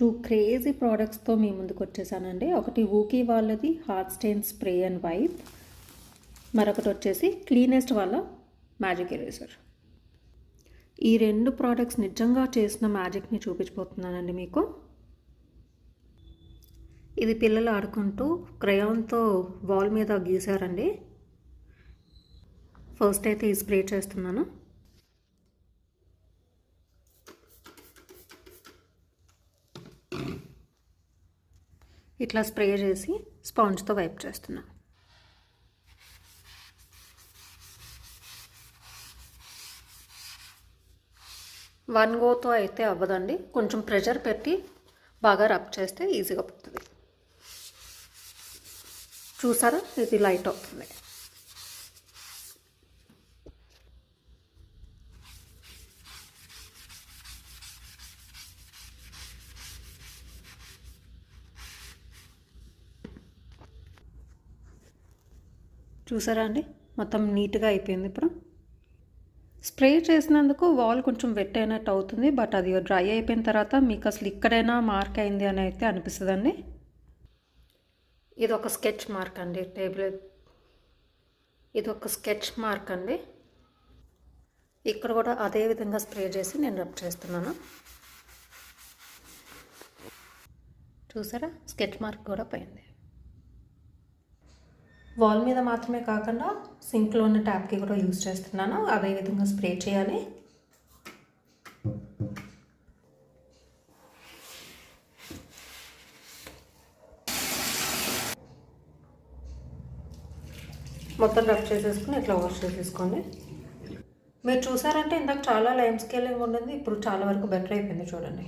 2 crazy ప్రోడక్ట్స్తో మీ ముందుకు వచ్చేసానండి. ఒకటి ఊకీ వాళ్ళది heart stain spray and wipe, మరొకటి వచ్చేసి క్లీనెస్ట్ వాళ్ళ మ్యాజిక్ ఎరేజర్. ఈ 2 ప్రోడక్ట్స్ నిజంగా చేసిన మ్యాజిక్ని చూపించబోతున్నానండి మీకు. ఇది పిల్లలు ఆడుకుంటూ క్రయాన్తో వాల్ మీద గీసారండి. ఫస్ట్ అయితే ఈ స్ప్రే చేస్తున్నాను. ఇట్లా స్ప్రే చేసి స్పాంజ్తో వైప్ చేస్తున్నాను. వన్ గోతో అయితే అవ్వదండి, కొంచెం ప్రెషర్ పెట్టి బాగా రబ్ చేస్తే ఈజీగా పోతుంది. చూసారా, ఇది లైట్ అవుతుంది. చూసారా అండి, మొత్తం నీట్గా అయిపోయింది. ఇప్పుడు స్ప్రే చేసినందుకు వాల్ కొంచెం వెట్ అయినట్టు అవుతుంది, బట్ అది డ్రై అయిపోయిన తర్వాత మీకు అసలు ఇక్కడైనా మార్క్ అయింది అని అయితే అనిపిస్తుందండి. ఇది ఒక స్కెచ్ మార్క్ అండి, ఇది ఒక స్కెచ్ మార్క్ అండి. ఇక్కడ కూడా అదే విధంగా స్ప్రే చేసి నేను రబ్ చేస్తున్నాను. చూసారా, స్కెచ్ మార్క్ కూడా పోయింది. వాల్ మీద మాత్రమే కాకుండా సింక్లో ఉన్న ట్యాప్కి కూడా యూజ్ చేస్తున్నాను. అదే విధంగా స్ప్రే చేయాలి. మొత్తం రబ్ చేసేసుకుని ఇట్లా వాష్ చేసేసుకోండి. మీరు చూసారంటే ఇందాక చాలా లైమ్ స్కేలింగ్ ఉండింది, ఇప్పుడు చాలా వరకు బెటర్ అయిపోయింది చూడండి.